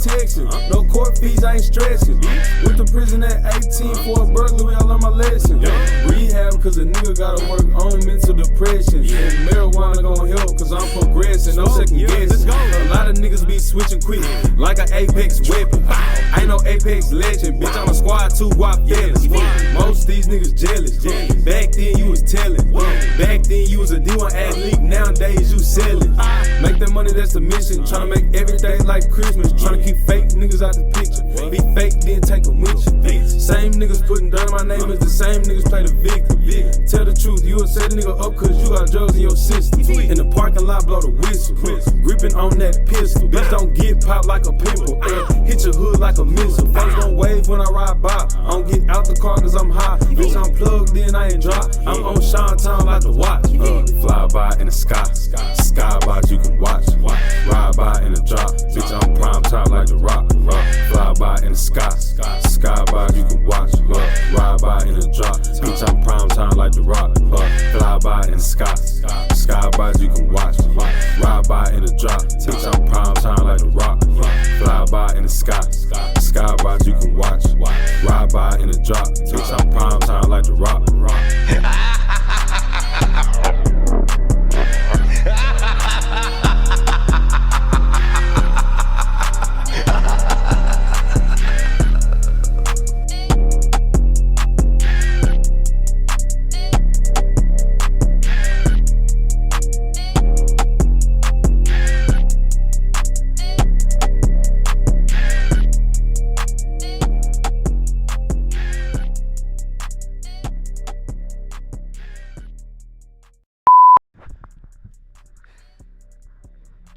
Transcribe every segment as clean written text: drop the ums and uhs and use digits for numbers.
Texxan. No court fees, I ain't stressing. Went to prison at 18 for a burglary, I learned my lesson. Rehab, cause a nigga gotta work on mental depression. And marijuana gon' help, cause I'm progressing, no second guessing. A lot of niggas be switching quick, like an Apex weapon. I ain't no Apex legend, bitch, I'm a squad 2 guap fellas. Most these niggas jealous. Back then you was telling. Back then you was a D1 athlete, nowadays you selling. Make that money, that's the mission. Tryna make every day like Christmas. Tryna keep fake niggas out the picture. Be fake, then take them with you. Same niggas putting dirt on my name as the same niggas play the victim. Tell the truth, you will set a nigga up cause you got drugs in your system. In the parking lot, blow the whistle. Gripping on that pistol. Bitch, don't get popped like a pimple. Hit your hood like a missile. Folks gon' wave when I ride by. I don't get out the car cause I'm high. Bitch, I'm plugged in, I ain't drop. I'm on Sean Town like the watch. Fly by in the sky. Skybox you can watch. Ride by in the drop. Bitch, I'm prime time like the rock. Fly by in the sky. Skybox you can watch. Ride by in the drop. Bitch, I'm prime time like the rock. Fly by in the sky. Skybox you can watch. Ride by in the drop. Bitch, I'm prime time like the rock. Fly by in the sky. Skybox you can watch. Ride by in the drop. Bitch, I'm prime time like the rock.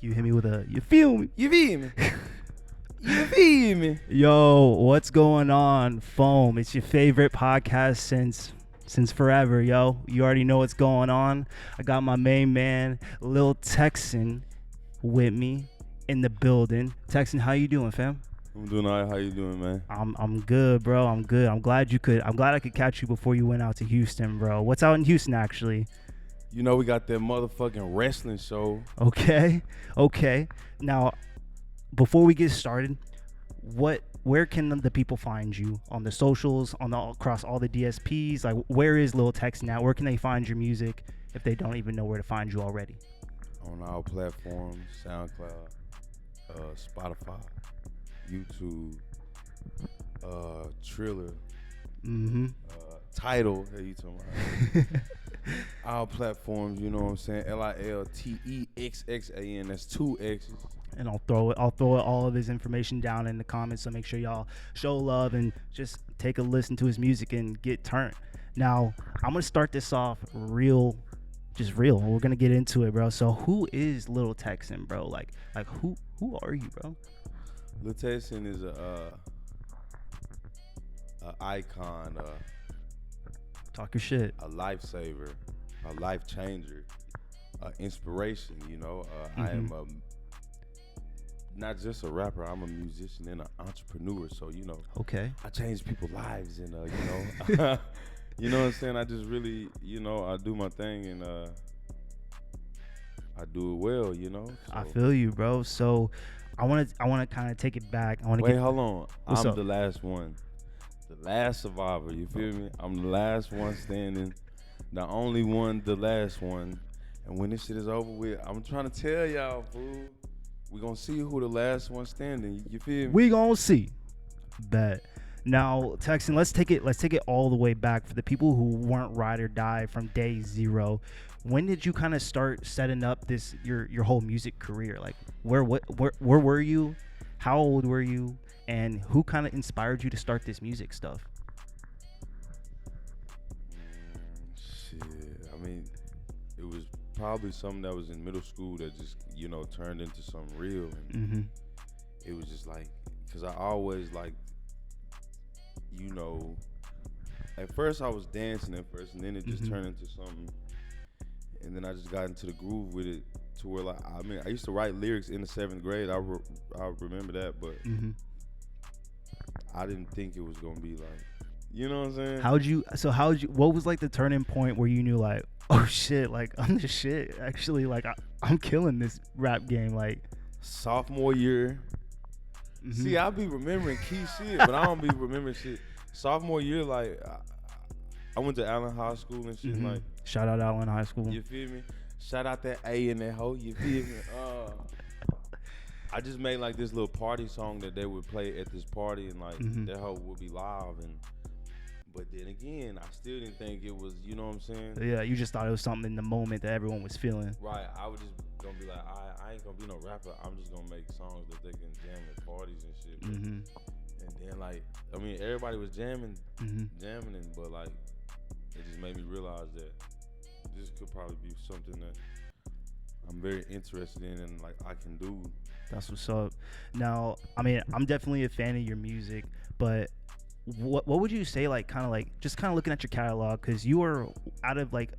You hit me with a, you feel me? You feel me? You feel me? Yo, what's going on, Foam? It's your favorite podcast since forever, yo. You already know what's going on. I got my main man, Lil Texxan, with me in the building. Texxan, how you doing, fam? I'm doing all right. How you doing, man? I'm good, bro. I'm good. I'm glad I could catch you before you went out to Houston, bro. What's out in Houston, actually? You know we got that motherfucking wrestling show. Okay. Now, before we get started, where can the people find you on the socials, across all the DSPs? Like, where is Lil Texxan now? Where can they find your music if they don't even know where to find you already? On our platforms, SoundCloud, Spotify, YouTube, Triller, Tidal. Hey, you talking about? Our platforms, you know what I'm saying? LILTEXXAN. That's 2 X's. And I'll throw all of his information down in the comments. So make sure y'all show love and just take a listen to his music and get turned. Now, I'm gonna start this off real. We're gonna get into it, bro. So who is Lil Texxan, bro? Like who are you, bro? Lil Texxan is a icon. Talk your shit. A lifesaver, a life changer, inspiration. You know, I am not just a rapper. I'm a musician and an entrepreneur. So you know, I change people's lives, and you know, you know what I'm saying. I just really, you know, I do my thing, and I do it well. You know. So. I feel you, bro. So I want to kind of take it back. Hold on. What's up? The last one. The last survivor, you feel me? I'm the last one standing, the only one, the last one. And when this shit is over with, I'm trying to tell y'all, fool, we gonna see who the last one standing. You feel me? We gonna see. Bet. Now, Texxan, let's take it all the way back for the people who weren't ride or die from day zero. When did you kind of start setting up this your whole music career? Like, where were you? How old were you? And who kind of inspired you to start this music stuff? Shit, I mean, it was probably something that was in middle school that just, you know, turned into something real. And it was just like, because I always like, you know, at first I was dancing at first, and then it just turned into something. And then I just got into the groove with it to where, like, I mean, I used to write lyrics in the 7th grade. I remember that, but I didn't think it was gonna be like, you know what I'm saying? What was like the turning point where you knew, like, oh shit, like I'm the shit. Actually, like I'm killing this rap game. Like, sophomore year, See, I be remembering key shit, but I don't be remembering shit. Sophomore year, like I went to Allen High School and shit. Like, shout out Allen High School. you feel me? Shout out that A in that hoe. You feel me? I just made like this little party song that they would play at this party, and like that hoe would be live. And but then again, I still didn't think it was. You know what I'm saying? Yeah, you just thought it was something in the moment that everyone was feeling. Right. I was just gonna be like, I ain't gonna be no rapper. I'm just gonna make songs that they can jam at parties and shit. And then like, I mean, everybody was jamming, but like, it just made me realize that this could probably be something that I'm very interested in and like I can do. That's what's up. Now, I mean, I'm definitely a fan of your music, but what would you say, like, kind of looking at your catalog, because you are out of like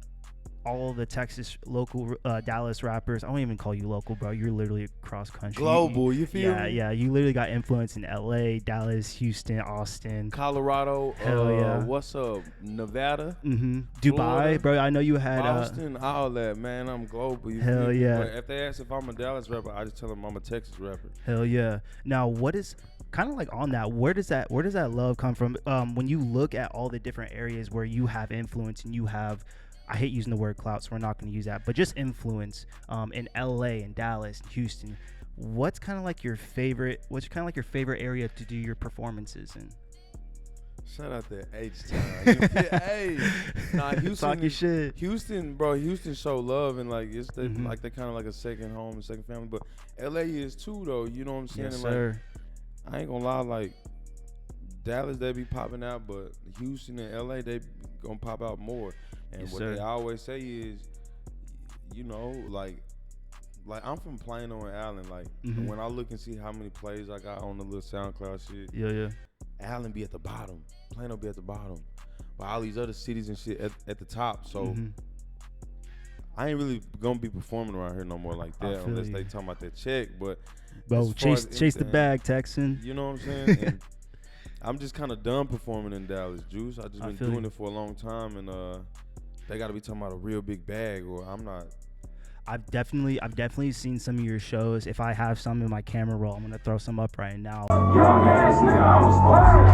all the Texas local Dallas rappers. I don't even call you local, bro. You're literally cross country. Global, you feel me? Yeah. You literally got influence in LA, Dallas, Houston, Austin, Colorado. Hell yeah. What's up? Nevada. Dubai, Florida, bro. I know you had Boston, all that, man. I'm global. You hell feel me? yeah. But if they ask if I'm a Dallas rapper, I just tell them I'm a Texas rapper. Hell yeah. Now, what is kind of like on that? Where does that love come from? When you look at all the different areas where you have influence and you have, I hate using the word clout, so we're not going to use that, but just influence in LA and Dallas and Houston. What's kind of like your favorite? What's kind of like your favorite area to do your performances in? Shout out that H-Town. Hey, nah, Houston. Talking shit. Houston, bro. Houston show love and like it's like they're kind of like a second home, and second family. But LA is too, though. You know what I'm saying? Yes, and sir. Like, I ain't gonna lie, like Dallas they be popping out, but Houston and LA they gonna pop out more. And Yes, what sir. they always say is, you know, like I'm from Plano and Allen. Like when I look and see how many plays I got on the little SoundCloud shit, Yeah. Allen be at the bottom, Plano be at the bottom, but all these other cities and shit at the top. So I ain't really gonna be performing around here no more like that unless they talking about that check. But Bro, chase the bag, Texan. You know what I'm saying? And I'm just kind of done performing in Dallas, Juice. I just been doing it for a long time, and they got to be talking about a real big bag, or I'm not. I've definitely seen some of your shows. If I have some in my camera roll, I'm gonna throw some up right now. Young ass nigga, I was supposed to.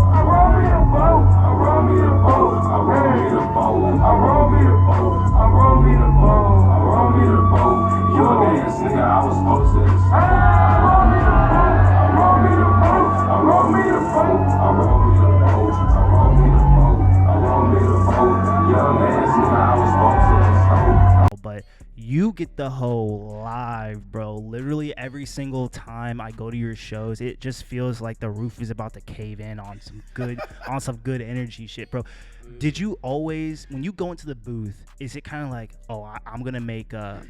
I roll me the boat, I roll me the boat, I roll me the boat, I roll me the boat, I roll me the boat, I roll me the boat. Young ass nigga, I was supposed to. I roll me the boat, I roll me the boat, I roll me the boat, I roll me the boat, I roll me the boat, I roll me the boat. Young ass nigga, I was supposed to. But you get the whole live, bro. Literally every single time I go to your shows, it just feels like the roof is about to cave in on some good energy shit, bro. Did you always, when you go into the booth, is it kind of like, oh, I want to make a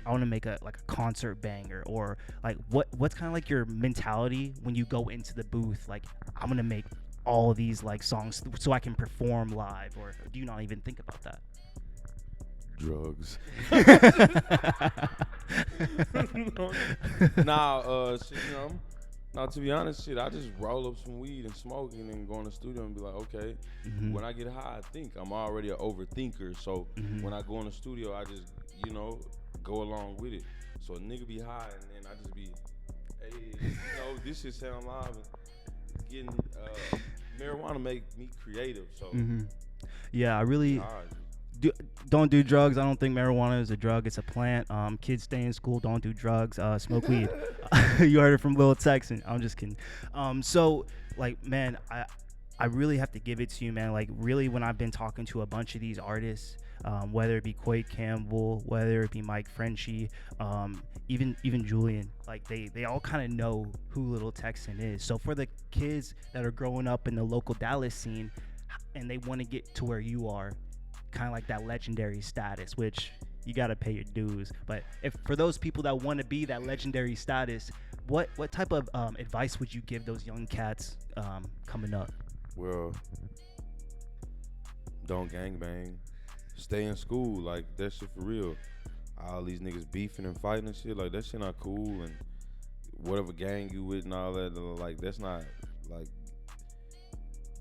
concert banger, or like what's kind of like your mentality when you go into the booth? Like, I'm gonna make all of these like songs so I can perform live, or do you not even think about that? Drugs. Shit, you know, now to be honest, shit, I just roll up some weed and smoke and then go in the studio and be like, okay, when I get high, I think I'm already an overthinker. So when I go in the studio, I just, you know, go along with it. So a nigga be high and then I just be, hey, you know, this shit sound live and getting marijuana make me creative. So yeah, I really. Don't do drugs. I don't think marijuana is a drug. It's a plant. Kids stay in school. Don't do drugs. Smoke weed. You heard it from Lil Texxan. I'm just kidding. So, like, man, I really have to give it to you, man. Like, really, when I've been talking to a bunch of these artists, whether it be Quake Campbell, whether it be Mike Frenchie, even Julian, like, they all kind of know who Lil Texxan is. So for the kids that are growing up in the local Dallas scene and they want to get to where you are, kind of like that legendary status, which you got to pay your dues. But if for those people that want to be that legendary status, what type of advice would you give those young cats coming up? Well, don't gangbang. Stay in school. Like, that shit for real. All these niggas beefing and fighting and shit, like, that shit not cool. And whatever gang you with and all that, like, that's not, like,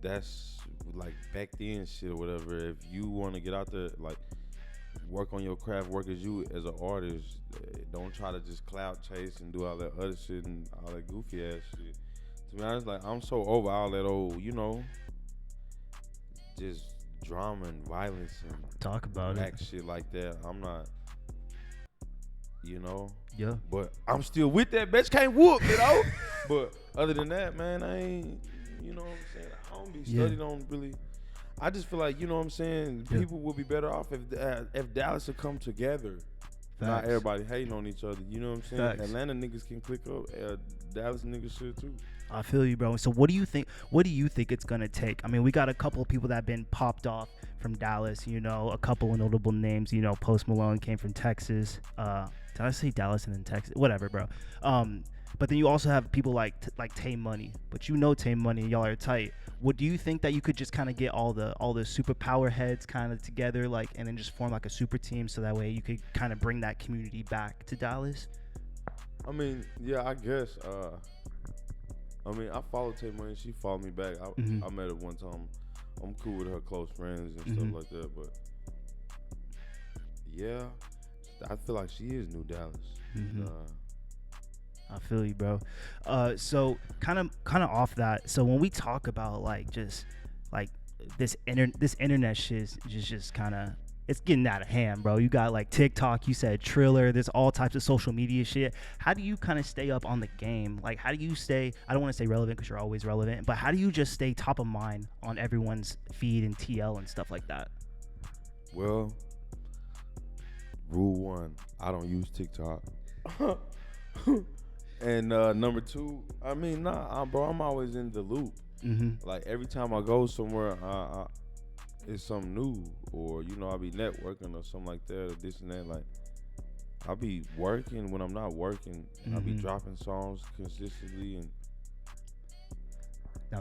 that's like back then shit or whatever. If you want to get out there, like, work on your craft, work as you as an artist, don't try to just clout chase and do all that other shit and all that goofy ass shit. To be honest, like I'm so over all that old, just drama and violence and Talk about back it. shit like that. I'm not, Yeah. but I'm still with that bitch. Can't whoop, But other than that, man, I ain't, what I'm saying? I don't be studied on really. I just feel like, what I'm saying? Yeah. People would be better off if Dallas would come together. Not Facts. everybody hating on each other. You know what I'm saying? Facts. Atlanta niggas can click up. Dallas niggas should too. I feel you, bro. So what do you think? What do you think it's gonna take? I mean, we got a couple of people that have been popped off from Dallas. A couple of notable names. Post Malone came from Texas. Did I say Dallas and then Texas? Whatever, bro. But then you also have people like Tay Money. But Tay Money, y'all are tight. What do you think that you could just kind of get all the superpower heads kind of together, and then just form like a super team, so that way you could kind of bring that community back to Dallas? I mean, yeah, I guess. I followed Tay Money. She followed me back. I met her one time. I'm cool with her close friends and stuff like that. But yeah, I feel like she is New Dallas. I feel you, bro. So kind of off that. So when we talk about this internet shit is just kind of, it's getting out of hand, bro. You got TikTok, you said Triller, there's all types of social media shit. How do you kind of stay up on the game? How do you stay, I don't want to say relevant because you're always relevant, but how do you just stay top of mind on everyone's feed and TL and stuff like that? Well, rule 1, I don't use TikTok. And number 2, bro, I'm always in the loop. Every time I go somewhere, it's something new, or I'll be networking or something like that, or this and that. I'll be working when I'm not working. I'll be dropping songs consistently and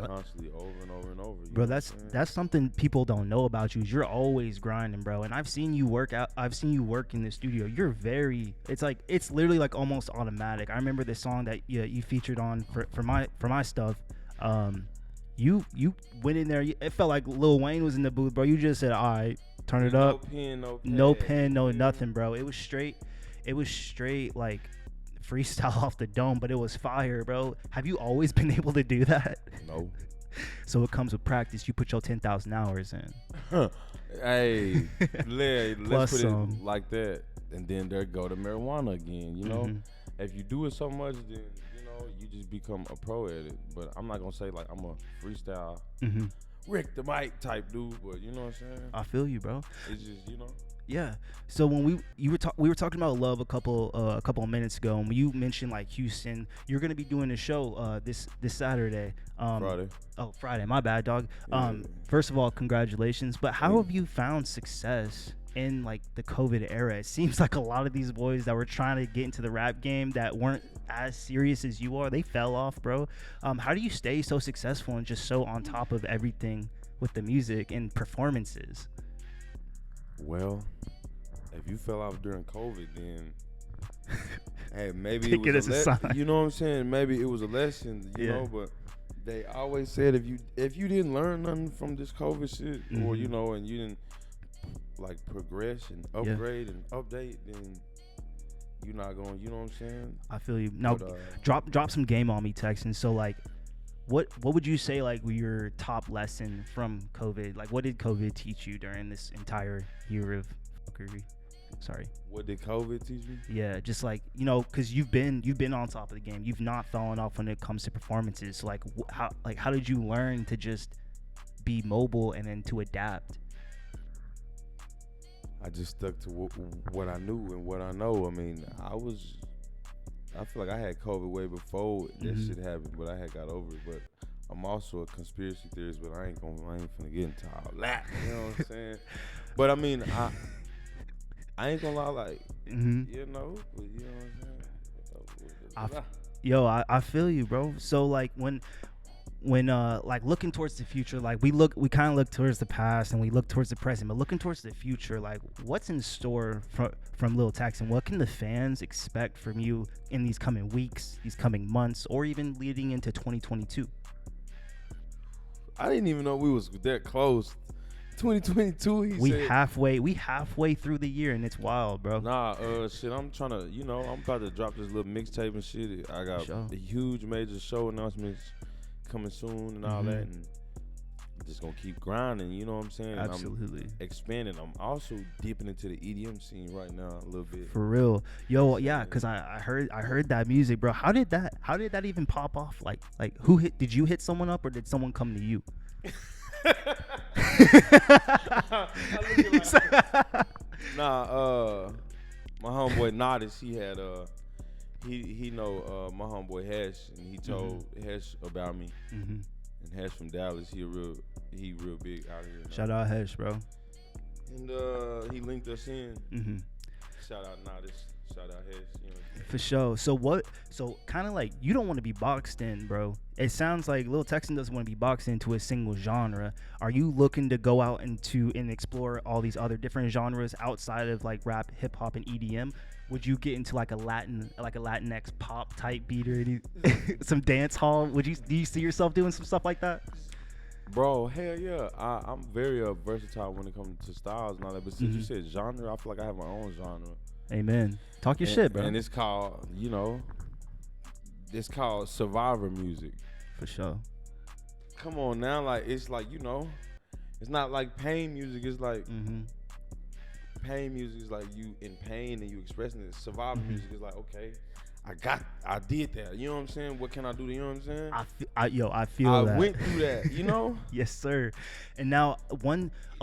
constantly over and over and over. Bro, that's something people don't know about you. You're always grinding, bro. And I've seen you work out. I've seen you work in the studio. You're it's literally almost automatic. I remember this song that you featured on for my stuff. You went in there. It felt like Lil Wayne was in the booth, bro. You just said, "All right, turn it up." No pen, no nothing, bro. It was straight. Freestyle off the dome, but it was fire, bro. Have you always been able to do that? No. So it comes with practice. You put your 10,000 hours in. Hey, let's put some. it like that, and then there go the marijuana again. If you do it so much, then you just become a pro at it. But I'm not gonna say I'm a freestyle Rick the Mike type dude, but you know what I'm saying? I feel you, bro. It's just Yeah. So when we were talking about love a couple of minutes ago, and you mentioned Houston, you're gonna be doing a show this Saturday. Friday. Oh, Friday. My bad, dog. First of all, congratulations. But how have you found success in the COVID era? It seems like a lot of these boys that were trying to get into the rap game that weren't as serious as you are, they fell off, bro. How do you stay so successful and just so on top of everything with the music and performances? Well, if you fell off during COVID, then hey, maybe Take it was it as a sign. You know what I'm saying? Maybe it was a lesson, you know. But they always said if you didn't learn nothing from this COVID shit, or and you didn't progress and upgrade and update, then you're not going. You know what I'm saying? I feel you. Now, drop some game on me, Texan. So what would you say were your top lesson from COVID? What did COVID teach you during this entire year of fuckery? Sorry. What did COVID teach me? Yeah, just because you've been on top of the game. You've not fallen off when it comes to performances. So how did you learn to just be mobile and then to adapt? I just stuck to what I knew and what I know. I feel like I had COVID way before that shit happened, but I had got over it. But I'm also a conspiracy theorist, but I ain't finna get into all that. You know what I'm saying? But I ain't gonna lie, but you know what I'm saying? I feel you, bro. So when looking towards the future, we kind of look towards the past and we look towards the present, but looking towards the future, what's in store from Lil Texxan? What can the fans expect from you in these coming weeks, these coming months, or even leading into 2022? I didn't even know we was that close. 2022, we halfway through the year, and it's wild, bro. Shit, I'm trying to, I'm about to drop this little mixtape and shit. I got a huge major show announcements coming soon and all that, and just gonna keep grinding. You know what I'm saying? And Absolutely. I'm expanding. I'm also dipping into the EDM scene right now a little bit. For real, yo, yeah, cause I heard that music, bro. How did that even pop off? Like who did you hit someone up or did someone come to you? Nah, my homeboy Nodis, he had he know my homeboy Hash, and he told Hash about me. And Hash from Dallas, he real big out here. Shout out Hash, bro. And he linked us in. Shout out Nodis. Shout out Hash. You know. For sure. So kind of like you don't want to be boxed in, bro. It sounds like Lil Texxan doesn't want to be boxed into a single genre. Are you looking to go out and explore all these other different genres outside of like rap, hip hop, and EDM? Would you get into like a Latinx pop type beat or some dance hall? Do you see yourself doing some stuff like that? Bro, hell yeah. I'm very versatile when it comes to styles and all that. But since you said genre, I feel like I have my own genre. Amen. Talk your shit, bro. And it's called, it's called survivor music. For sure. Come on now, like it's like, it's not like pain music. It's like pain music is like you in pain and you expressing it. Survivor music is like, okay, I did that. You know what I'm saying? What can I do? You know what I'm saying? I feel that. I went through that, Yes, sir. And now a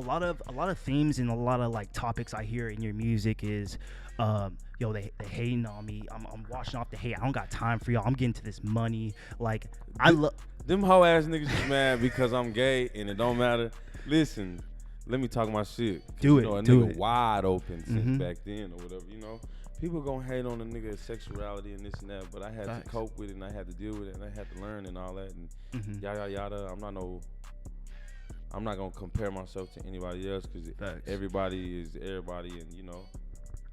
lot of themes and a lot of like topics I hear in your music is they hating on me. I'm washing off the hate. I don't got time for y'all. I'm getting to this money. Like I love them hoe ass niggas is mad because I'm gay and it don't matter. Listen, let me talk my shit. Do it. A do nigga it. wide open since back then or whatever, People gonna hate on a nigga's sexuality and this and that, but I had to cope with it and I had to deal with it and I had to learn and all that and yada yada. I'm not gonna compare myself to anybody else because everybody is everybody and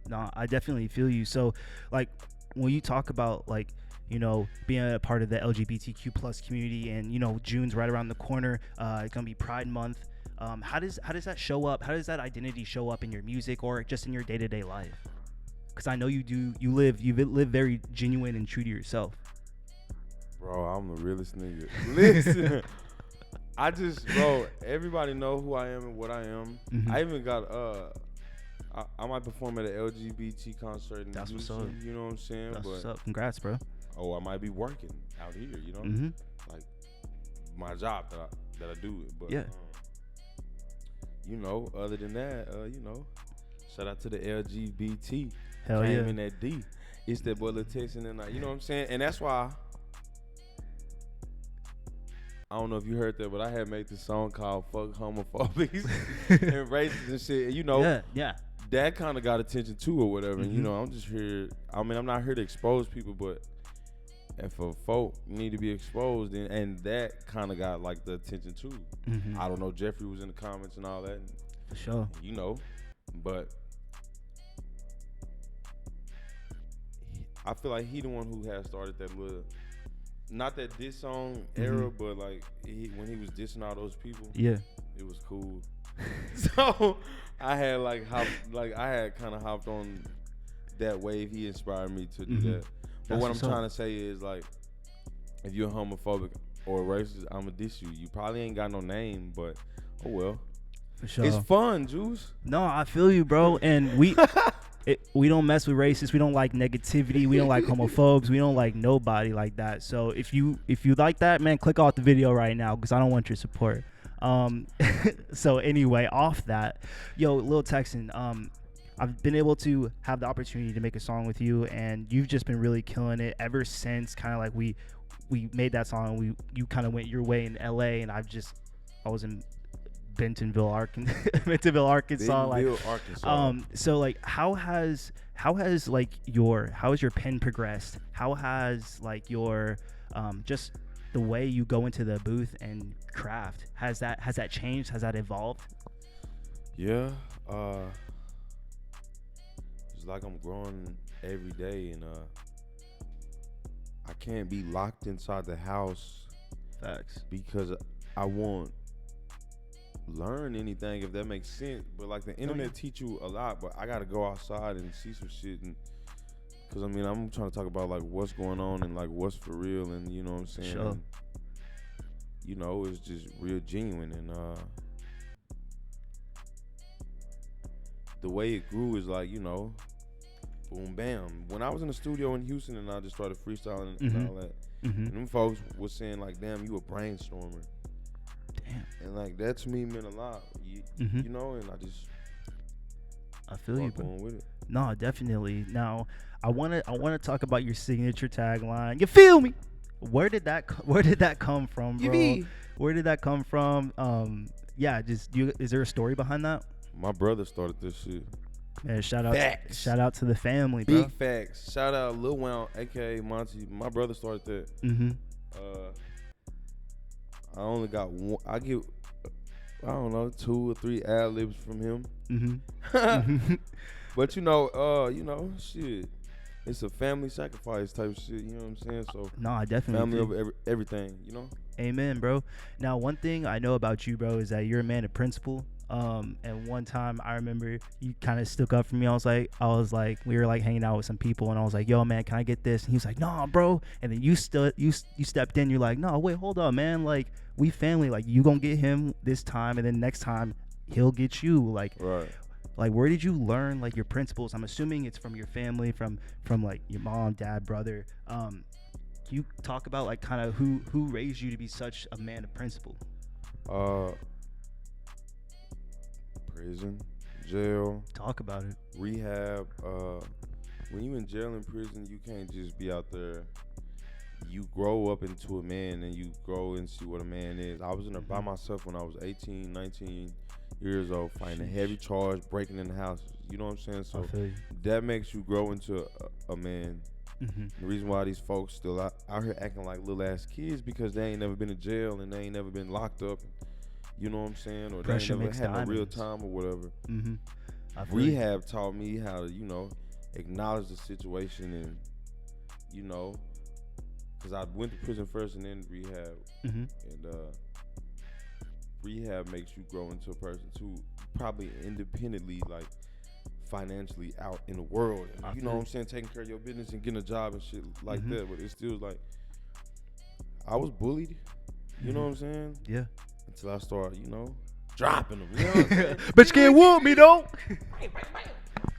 No, I definitely feel you. So, like, when you talk about like, being a part of the LGBTQ plus community, and June's right around the corner. It's gonna be Pride Month. How does that show up? How does that identity show up in your music or just in your day-to-day life? Because I know you live very genuine and true to yourself. Bro, I'm the realest nigga. Listen, bro, everybody know who I am and what I am. I even got I might perform at an LGBT concert in That's Houston, what's up. You know what I'm saying? That's what's up. Congrats, bro. I might be working out here, like my job that I do. But yeah. Other than that, shout out to the LGBT. Hell Came yeah. in that D. It's that boy Lil Texxan and you know what I'm saying? And that's why I don't know if you heard that, but I had made this song called Fuck Homophobics and Racists and shit. Yeah. That kind of got attention too or whatever. And, I'm just here. I mean, I'm not here to expose people, but if a folk need to be exposed, and that kind of got like the attention too. I don't know. Jeffrey was in the comments and all that. And, for sure. But I feel like he the one who had started that little, not that diss song era, but like when he was dissing all those people. Yeah. It was cool. So I had kind of hopped on that wave. He inspired me to do that. But what I'm trying to say is like, if you're homophobic or racist, I'ma diss you. You probably ain't got no name, but oh well. For sure. It's fun, Juice. No, I feel you, bro. And we don't mess with racists. We don't like negativity. We don't like homophobes. We don't like nobody like that. So if you like that, man, click off the video right now because I don't want your support. So anyway, off that, Lil Texxan, I've been able to have the opportunity to make a song with you, and you've just been really killing it ever since kind of like we made that song. And you kind of went your way in LA, and I was in Bentonville, Arkansas. Arkansas. So like, how has like how has your pen progressed? How has like your just the way you go into the booth and craft, has that changed? Has that evolved? Yeah, it's like I'm growing every day, and I can't be locked inside the house. Facts. Because I won't learn anything, if that makes sense. But like the internet teach you a lot, but I gotta go outside and see some shit, and because I'm trying to talk about like what's going on and like what's for real, and you know what I'm saying. Sure. you know, it's just real genuine. And the way it grew is like, you know, boom, bam. When I was in the studio in Houston and I just started freestyling and all that, and them folks was saying like, damn, you a brainstormer. Damn. And like that to me meant a lot, you know, and I feel you, bro. going with it. No, definitely. Now, I wanna talk about your signature tagline. You feel me? Where did that come from, bro? Where did that come from? Yeah, is there a story behind that? My brother started this shit. Man, shout out to the family, bro. Big facts. Shout out Lil Wow, aka Monty. My brother started that. I only got one. I get, I don't know, 2 or 3 ad libs from him. But you know, shit. It's a family sacrifice type shit. You know what I'm saying? So no, I definitely family over everything. You know. Amen, bro. Now, one thing I know about you, bro, is that you're a man of principle. And one time I remember you kind of stuck up for me. I was like, we were like hanging out with some people, and I was like, yo, man, can I get this? And he was like, nah, bro. And then you stepped in. You're like, no, wait, hold up, man. Like, we family. Like, you gonna get him this time, and then next time he'll get you. Like, right. Like, where did you learn like your principles? I'm assuming it's from your family, from like your mom, dad, brother. Can you talk about like kind of who raised you to be such a man of principle? Prison, jail. Talk about it. Rehab. When you in jail and prison, you can't just be out there. You grow up into a man and you grow and see what a man is. I was in there by myself when I was 18, 19 years old, fighting a heavy charge, breaking in the houses. You know what I'm saying? So that makes you grow into a man. The reason why these folks still out here acting like little ass kids because they ain't never been in jail and they ain't never been locked up. You know what I'm saying? Or Pressure they ain't never had diamonds. no real time or whatever. Rehab taught me how to, you know, acknowledge the situation and, you know, because I went to prison first and then rehab. And rehab makes you grow into a person too, probably independently, like financially out in the world. And, you know what I'm saying? Taking care of your business and getting a job and shit like that. But it's still like, I was bullied. You know what I'm saying? Yeah. Until I started, you know, dropping them. You know what I'm saying? But you can't whoop me though.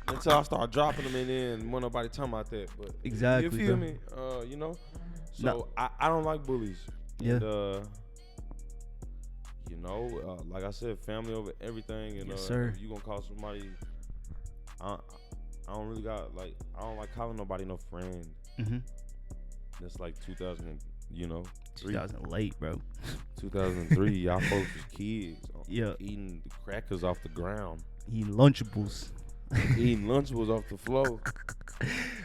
Until I started dropping them and then wasn't nobody talking about that. But exactly. You feel me? You know? So no. I don't like bullies. Yeah. And, you know, like I said, family over everything. And yes, sir. If you gonna call somebody, I don't really got like I don't like calling nobody no friend. That's like 2000, you know. 2000 late, bro. 2003, y'all folks was kids. Yeah. Eating the crackers off the ground. Eating Lunchables. Eating Lunchables off the floor.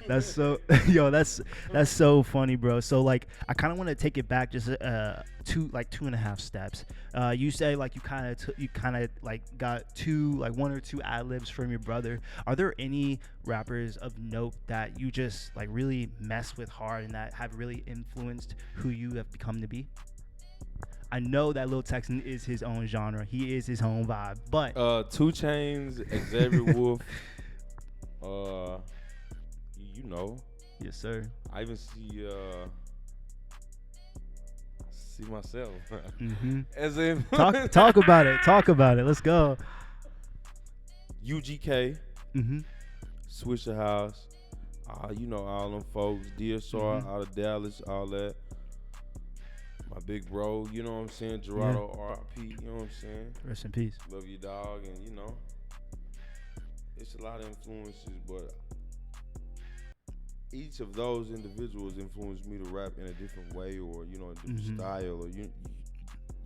That's so, that's so funny, bro. So like, I kind of want to take it back just 2.5 steps. You say like you kind of like got 1 or 2 ad libs from your brother. Are there any rappers of note that you just like really mess with hard and that have really influenced who you have become to be? I know that Lil Texxan is his own genre. He is his own vibe, but 2 Chainz, Xavier Wolf, you know. Yes, sir. I even see myself. As in talk about it. Talk about it. Let's go. UGK, Swisher House, you know all them folks. DSR out of Dallas, all that. My big bro, you know what I'm saying? Gerardo, RIP, you know what I'm saying? Rest in peace. Love you, dog, and you know, it's a lot of influences, but each of those individuals influenced me to rap in a different way, or you know, a different style, or you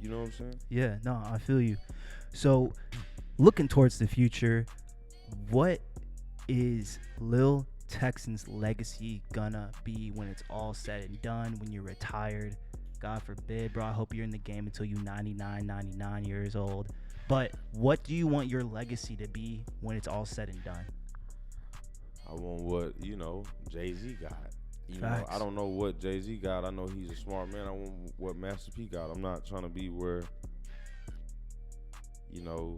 know what I'm saying? Yeah, no, I feel you. So, looking towards the future, what is Lil Texxan's legacy gonna be when it's all said and done? When you're retired, God forbid, bro. I hope you're in the game until you're 99 years old. But what do you want your legacy to be when it's all said and done? I want what, you know, Jay-Z got. You Facts. know, I don't know what Jay-Z got. I know he's a smart man. I want what Master P got. I'm not trying to be where, you know,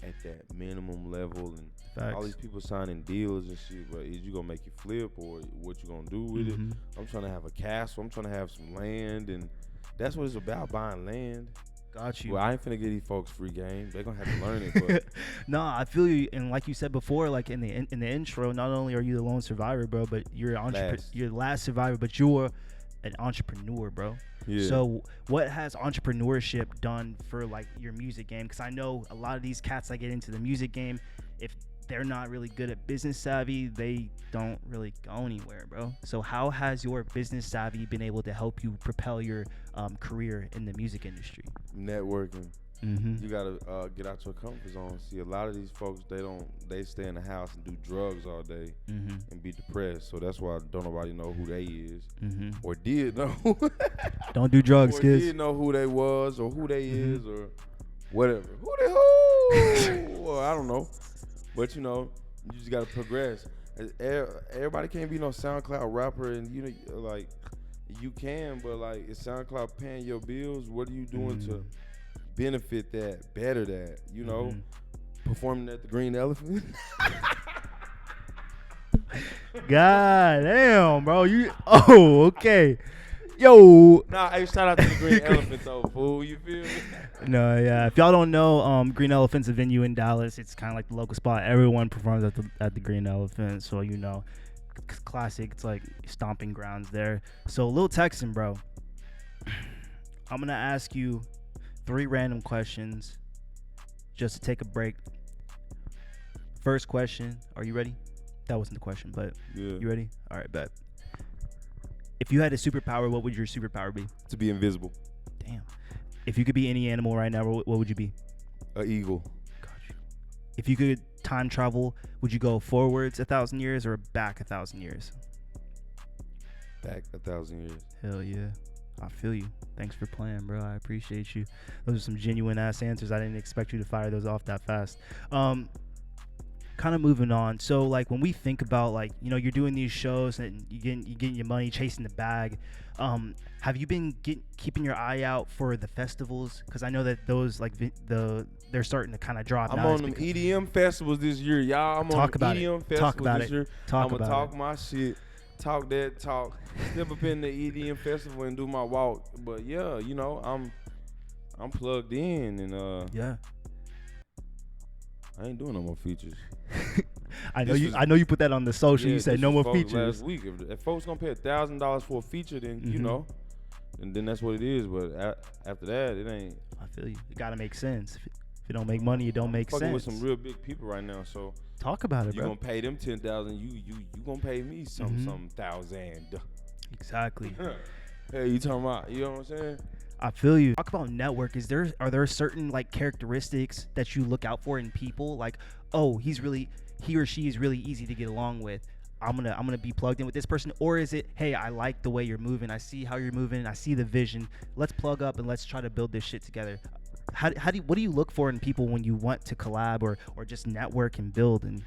at that minimum level and Facts. all these people signing deals and shit, but is you gonna make it flip or what you gonna do with it? I'm trying to have a castle. I'm trying to have some land and That's what it's about, buying land. Got you. Well, I ain't finna get these folks free game. They're gonna have to learn it. But No, I feel you, and like you said before, like in the intro, not only are you the lone survivor, bro, but you're you're the last survivor, but you're an entrepreneur, bro. yeah. So what has entrepreneurship done for like your music game? Because I know a lot of these cats that get into the music game, if they're not really good at business savvy, they don't really go anywhere, bro. So how has your business savvy been able to help you propel your career in the music industry? Networking. Mm-hmm. You gotta get out your comfort zone. See, a lot of these folks, they stay in the house and do drugs all day Mm-hmm. and be depressed. So that's why don't nobody know who they is Mm-hmm. or did know. Don't do drugs, or kids. did know who they was or who they Mhm. is or whatever. Who? Well, I don't know. But you know, you just gotta progress. Everybody can't be no SoundCloud rapper, and you know, like you can, but like is SoundCloud paying your bills? What are you doing to benefit that, better that? You know, performing at the Green Elephant. God damn, bro. Okay. Yo. Nah, hey, shout out to the Green Elephant though, fool. You feel me? No, yeah. If y'all don't know, Green Elephant's a venue in Dallas. It's kind of like the local spot. Everyone performs at the Green Elephant, so you know, classic. It's like stomping grounds there. So Lil Texxan, bro, I'm gonna ask you 3 random questions just to take a break. First question. Are you ready? That wasn't the question, but Yeah. you ready? All right, bet. If you had a superpower, what would your superpower be? To be invisible. Damn. If you could be any animal right now, what would you be? A eagle. Got you. If you could time travel, would you go forwards 1,000 years or back 1,000 years? Back 1,000 years. Hell yeah. I feel you. Thanks for playing, bro. I appreciate you. Those are some genuine ass answers. I didn't expect you to fire those off that fast. Kind of moving on. So like when we think about like, you know, you're doing these shows and you getting your money, chasing the bag. Have you been keeping your eye out for the festivals? Because I know that those like they're starting to kind of drop. I'm now. on them EDM festivals this year, y'all. I'm Talk on about EDM it. festivals Talk about this it. year. Talk I'm about gonna talk it. my shit, talk that talk, step up in the EDM festival and do my walk. But yeah, you know, I'm plugged in and Yeah. I ain't doing no more features. I know This you. was- I know you put that on the social. Yeah, You said this no was more folks features. Last week, if folks gonna pay $1,000 for a feature, then you Mhm. know, and then that's what it is. But after that, it ain't. I feel you. It gotta make sense. If it don't make money, it don't make Fucking sense. with some real big people right now, so Talk about it, you bro. gonna pay them 10,000. You gonna pay me some Mhm. thousand. Exactly. Hey, you talking about? You know what I'm saying? I feel you. Talk about network. Are there certain like characteristics that you look out for in people? Like, oh, he or she is really easy to get along with. I'm gonna be plugged in with this person. Or is it, hey, I like the way you're moving. I see how you're moving. I see the vision. Let's plug up and let's try to build this shit together. What do you look for in people when you want to collab or just network and build? And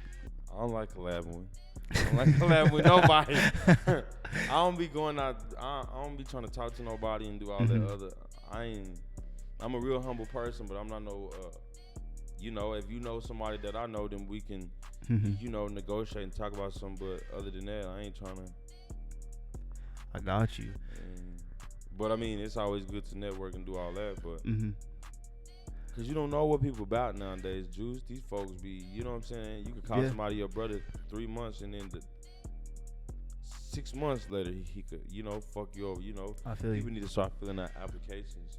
I don't like collabing. I don't like collabing with nobody. I don't be going out. I don't be trying to talk to nobody and do all that other. I'm a real humble person, but I'm not no. You know, if you know somebody that I know, then we can, you know, negotiate and talk about something. But other than that, I ain't trying to. I got you. But I mean, it's always good to network and do all that. But Mm-hmm. cause you don't know what people about nowadays, Juice. These folks be, you know what I'm saying? You could call Yeah. somebody your brother 3 months, and then 6 months later he could, you know, fuck you over. You know, I feel people you. need to start filling out applications.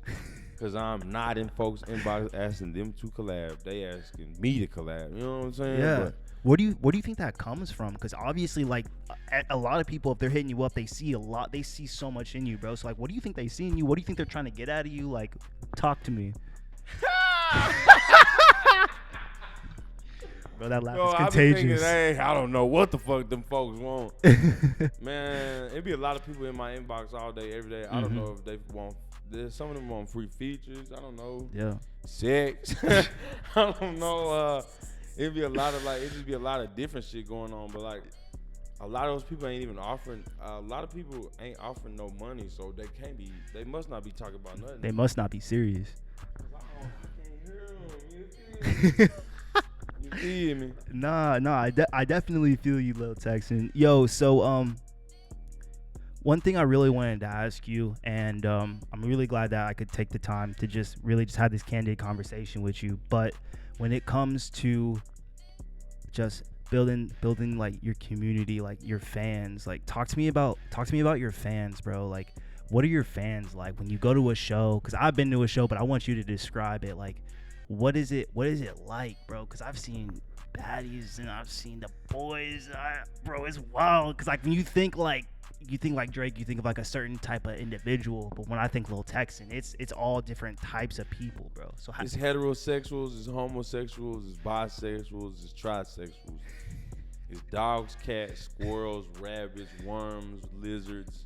Cause I'm not in folks' inbox asking them to collab. They asking me to collab. You know what I'm saying? Yeah. But Where do you think that comes from? Because obviously, like a lot of people, if they're hitting you up, they see a lot. They see so much in you, bro. So like, what do you think they see in you? What do you think they're trying to get out of you? Like, talk to me. Bro, that laugh Bro, is I be thinking, contagious. hey, I don't know what the fuck them folks want. Man, it be a lot of people in my inbox all day, every day. I don't know if they want. Some of them want free features. I don't know. Yeah. Sex. I don't know. It'd be a lot of like. It just be a lot of different shit going on. But like, a lot of those people ain't even offering. A lot of people ain't offering no money, so they can't be. They must not be talking about nothing. They must not be serious. I can't hear them. You feel me? Nah, I definitely feel you, Lil Texxan. Yo, so one thing I really wanted to ask you, and I'm really glad that I could take the time to just really just have this candid conversation with you. But when it comes to just building like your community, like your fans, like talk to me about your fans, bro. Like, what are your fans like when you go to a show? Because I've been to a show, but I want you to describe it. Like, what is it like, bro? Because I've seen baddies and I've seen the boys, bro. It's wild. Because like when you think like Drake, you think of like a certain type of individual, but when I think Lil Texxan, it's all different types of people, bro. So it's heterosexuals, it's homosexuals, it's bisexuals, it's trisexuals, it's dogs, cats, squirrels, rabbits, worms, lizards.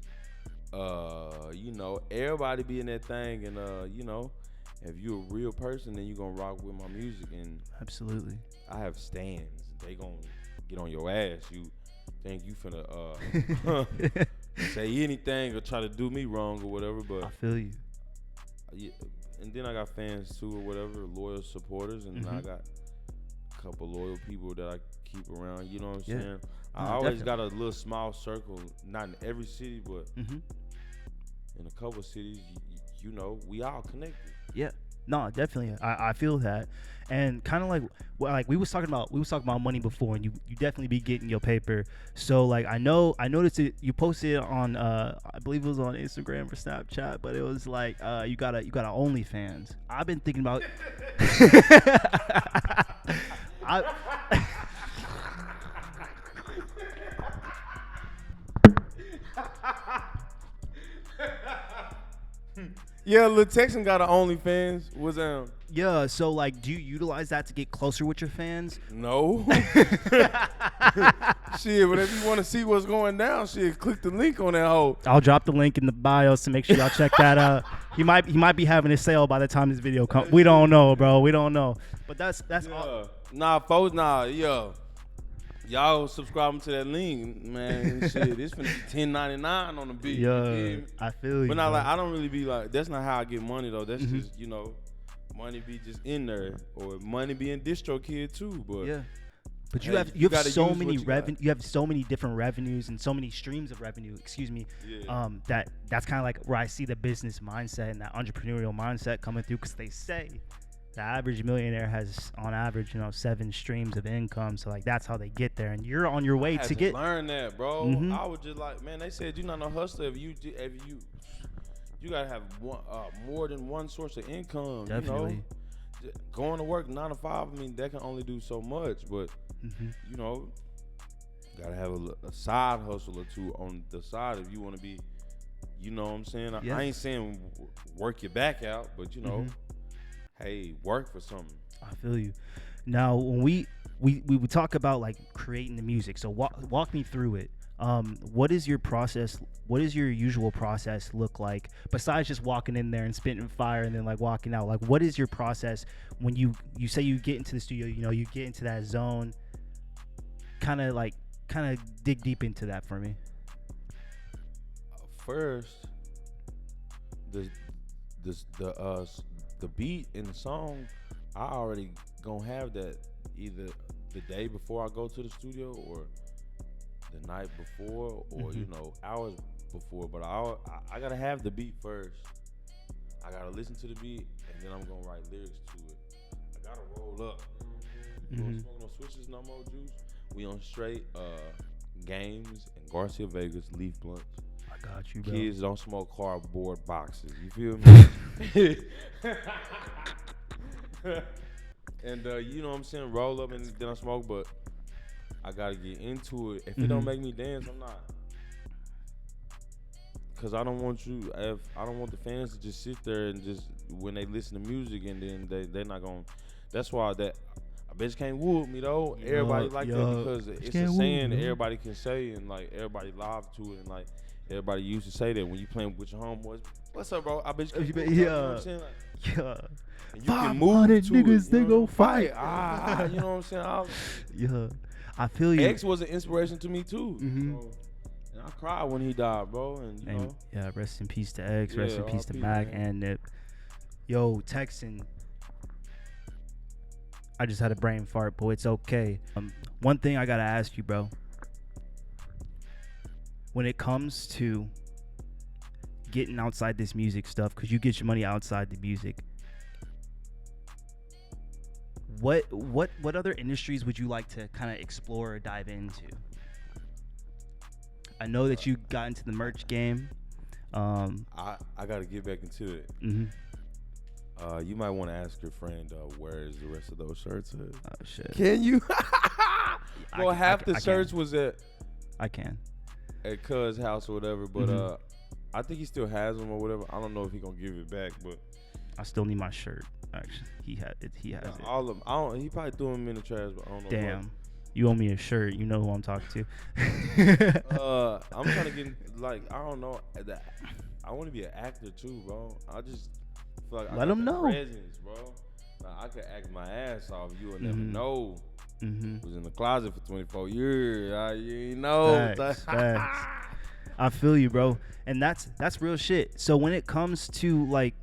You know, everybody be in that thing, and you know, if you're a real person, then you gonna rock with my music. And absolutely, I have stands. They gonna get on your ass. You think you finna say anything or try to do me wrong or whatever, but I feel you. Yeah, and then I got fans too or whatever, loyal supporters, and I got a couple loyal people that I keep around. You know what I'm saying? I always got a little small circle, not in every city, but in a couple cities, you know, we all connected. Yeah. No, definitely. I feel that. And kind of like we was talking about money before, and you definitely be getting your paper. So like I noticed it, you posted on I believe it was on Instagram or Snapchat, but it was like you got a OnlyFans. I've been thinking about Yeah, Lil Texxan got an OnlyFans. What's that? Yeah, so like, do you utilize that to get closer with your fans? No. Shit, but if you want to see what's going down, shit, click the link on that hole. I'll drop the link in the bio to make sure y'all check that out. He might be having a sale by the time this video comes. We don't know, bro. We don't know. But that's all. Nah, folks, yo. Y'all subscribing to that link, man. Shit, it's finna be $10.99 on the beat. Yeah, I feel you. But not like, I don't really be like, that's not how I get money though. That's just, you know, money be just in there, or money be in DistroKid too. But yeah, but you have so many you have so many different revenues and so many streams of revenue. Excuse me. Yeah. That's kind of like where I see the business mindset and that entrepreneurial mindset coming through, because they say the average millionaire has, on average, 7 streams of income. So like that's how they get there, and you're on your way to get. Learn that, bro. I was just like, man, they said you're not no hustler if you gotta have more than one source of income. Definitely. You know, going to work 9 to 5. I mean, that can only do so much, but you know, gotta have a side hustle or two on the side if you want to be. You know what I'm saying? Yeah. I ain't saying work your back out, but you know. Hey, work for something. I feel you. Now, when we would talk about like creating the music, so walk me through it. What is your process? What is your usual process look like, besides just walking in there and spitting fire and then like walking out? Like, what is your process when you say you get into the studio? You get into that zone. Kind of dig deep into that for me. First, the beat in the song, I already gonna have that either the day before I go to the studio or the night before, or hours before. But I gotta have the beat first. I gotta listen to the beat, and then I'm gonna write lyrics to it. I gotta roll up. We don't smoke no switches no more, juice. We on straight Games and Garcia Vegas leaf blunts. Got you, bro. Kids don't smoke cardboard boxes. You feel me? And you know what I'm saying? Roll up and then I smoke, but I gotta get into it. If it don't make me dance, I'm not. Cause I don't want the fans to just sit there and just when they listen to music and then they're not gonna. That's why that a bitch can't woo me though. Everybody like that because it's a saying that everybody can say, and like everybody live to it, and like. Everybody used to say that when you playing with your homeboys. What's up, bro? I bet you can you know what I'm saying? Like, and you can move to niggas, it, they gon' fight. You know what I'm saying? I feel you. X was an inspiration to me too. So, and I cried when he died, bro. And you know. Yeah, rest in peace to X. Rest in peace to Mac and Nip. Yo, Texxan. I just had a brain fart, but it's okay. One thing I gotta ask you, bro. When it comes to getting outside this music stuff, because you get your money outside the music, what other industries would you like to kind of explore or dive into? I know that you got into the merch game. I gotta get back into it. You might want to ask your friend where is the rest of those shirts at? Oh shit! Can you? Well, half the I shirts can. was at Cuz house or whatever, but I think he still has them or whatever. I don't know if he gonna give it back, but I still need my shirt. Actually, he has it. all of them. I don't. He probably threw them in the trash, but I don't know. Damn. You owe me a shirt. You know who I'm talking to. I'm trying to get like I don't know. I want to be an actor too, bro. I just feel like Let them know. Presence, bro. Like, I could act my ass off. You would never know. Was in the closet for 24 years. You know. Facts. I feel you, bro. And that's real shit. So when it comes to like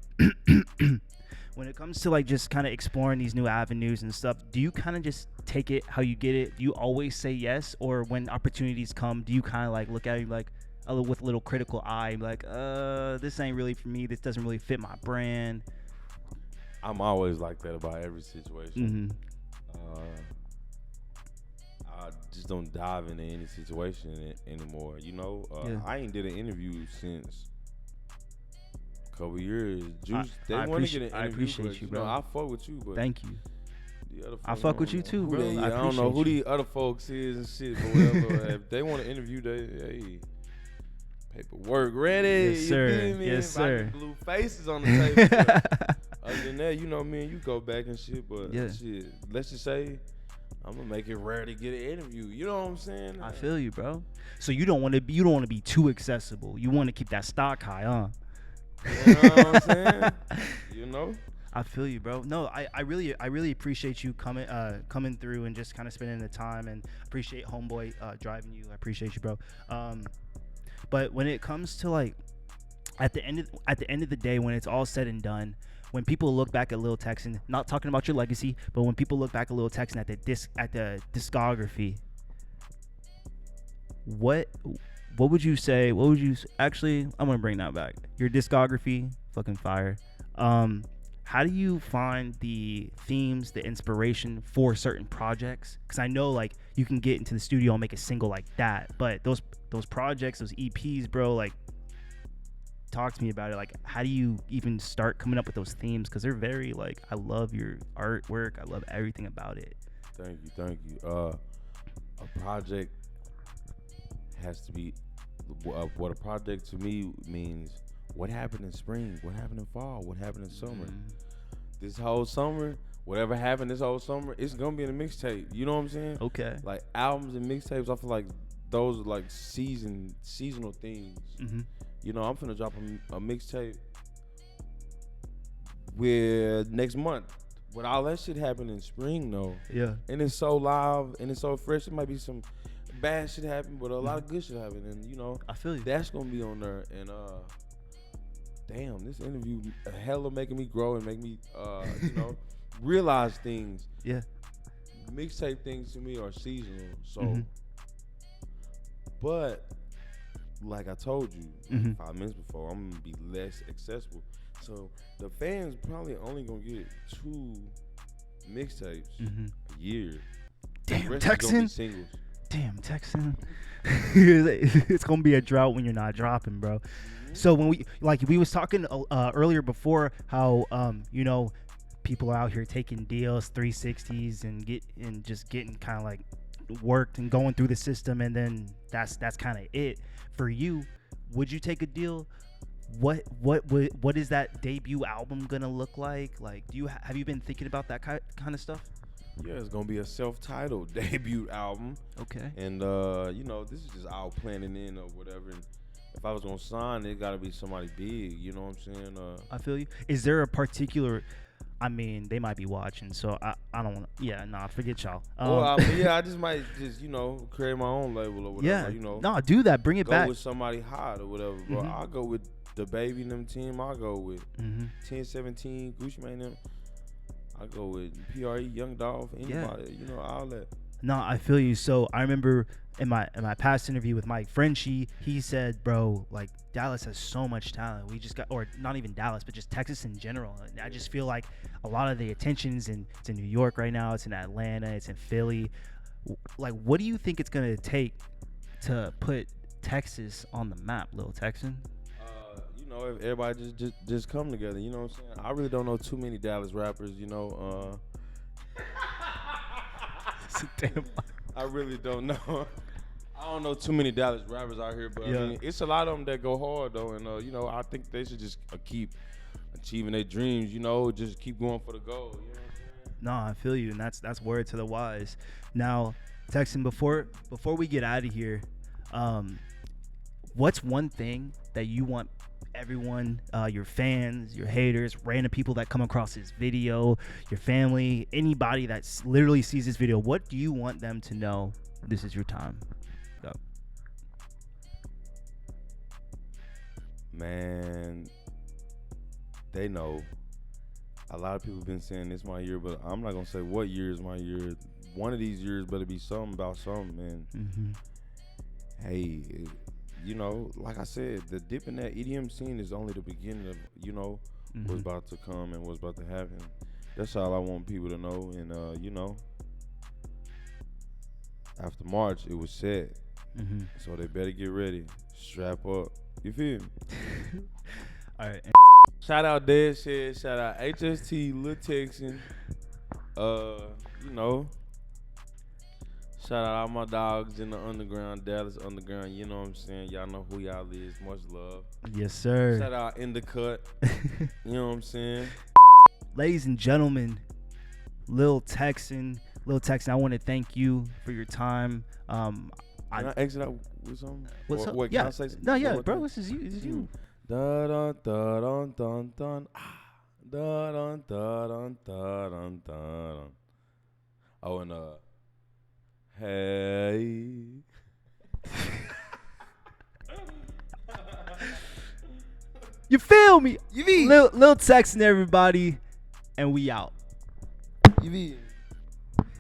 just kind of exploring these new avenues and stuff, do you kind of just take it how you get it? Do you always say yes, or when opportunities come, do you kind of like look at it like with a little critical eye, like this ain't really for me, this doesn't really fit my brand? I'm always like that about every situation. I just don't dive into any situation anymore. You know, I ain't did an interview since a couple years. Juice, they want to get an interview. I appreciate you, bro. I fuck with you, but thank you. The other folks, I fuck with you too, bro. I don't know who the other folks is and shit, but whatever. If they want to interview, hey, paperwork ready. Yes, sir. You feel me? Yes, sir. Blue faces on the table. Other than that, you know me and you go back and shit, but shit, let's just say I'm gonna make it rare to get an interview. You know what I'm saying? I feel you, bro. So you don't want to be too accessible. You want to keep that stock high, huh? You know what I'm saying? You know? I feel you, bro. No, I really appreciate you coming through and just kind of spending the time, and appreciate homeboy driving you. I appreciate you, bro. But when it comes to like at the end of the day, when it's all said and done, when people look back at Lil Texxan, not talking about your legacy, but when people look back at Lil Texxan at the discography, what would you say? Actually, I'm gonna bring that back. Your discography, fucking fire. How do you find the themes, the inspiration for certain projects? Because I know like you can get into the studio and make a single like that, but those projects, those EPs, bro, like talk to me about it. Like, how do you even start coming up with those themes? Because they're very like, I love your artwork. I love everything about it. Thank you. A project has to be what a project to me means. What happened in spring? What happened in fall? What happened in summer? This whole summer, whatever happened this whole summer, it's gonna be in a mixtape. You know what I'm saying? Okay. Like albums and mixtapes, I feel like those are like seasonal things. You know, I'm finna drop a mixtape with next month. But all that shit happened in spring though. Yeah. And it's so live and it's so fresh. It might be some bad shit happen, but a lot of good shit happen. And you know, I feel you. That's gonna be on there. And damn, this interview hella making me grow and make me you know, realize things. Yeah. Mixtape things to me are seasonal. So but like I told you 5 minutes before, I'm gonna be less accessible. So the fans probably only gonna get 2 mixtapes a year. Damn, Texxan. Damn, Texxan. It's gonna be a drought when you're not dropping, bro. So when we was talking earlier before how you know, people are out here taking deals, 360s, and just getting kind of like worked and going through the system, and then that's kind of it for you. Would you take a deal? What is that debut album gonna look like? Like, have you been thinking about that kind of stuff? Yeah, it's gonna be a self-titled debut album. Okay. And you know, this is just all planning in or whatever. And if I was gonna sign, it gotta be somebody big. You know what I'm saying? I feel you. Is there a particular? I mean, they might be watching, so I don't want to. Yeah, nah, forget y'all. I just might just, you know, create my own label or whatever. Yeah, you know. No, do that. Bring it back. Go with somebody hot or whatever, bro. I'll go with the Baby and them team. I'll go with 1017, Gucci Mane them. I'll go with PRE, Young Dolph, anybody. You know, all that. No, I feel you. So I remember in my past interview with Mike Frenchie, he said, bro, like Dallas has so much talent. We just got, or not even Dallas, but just Texas in general. And I just feel like a lot of the attention's it's in New York right now. It's in Atlanta. It's in Philly. Like, what do you think it's gonna take to put Texas on the map, Lil Texxan? You know, if everybody just come together. You know what I'm saying? I really don't know too many Dallas rappers. You know. Damn. I really don't know. I don't know too many Dallas rappers out here, but I mean, it's a lot of them that go hard though, and you know, I think they should just keep achieving their dreams. You know, just keep going for the goal. You know what I'm saying? No, I feel you, and that's word to the wise. Now, Texan, before we get out of here, what's one thing that you want everyone, your fans, your haters, random people that come across this video, your family, anybody that literally sees this video, what do you want them to know? This is your time. Go. Man, they know. A lot of people been saying this my year, but I'm not gonna say what year is my year. One of these years better be something about something, man. Hey, you know, like I said, the dip in that EDM scene is only the beginning of, you know, what's about to come and what's about to happen. That's all I want people to know. And, you know, after March, it was set. So they better get ready. Strap up. You feel me? All right. Shout out Dead Shed. Shout out HST, Lil Texxan. You know. Shout out all my dogs in the underground, Dallas underground. You know what I'm saying? Y'all know who y'all is. Much love. Yes, sir. Shout out In The Cut. You know what I'm saying? Ladies and gentlemen, Lil Texxan. Lil Texxan, I want to thank you for your time. Can I exit out with something? What's up? Wait, yeah. can I say something? No, yeah, bro. This is you. This is you. Dun dun dun dun dun dun. Dun dun dun dun dun dun. Oh, and hey. You feel me? You mean? Lil Texxan, everybody, and we out. You mean?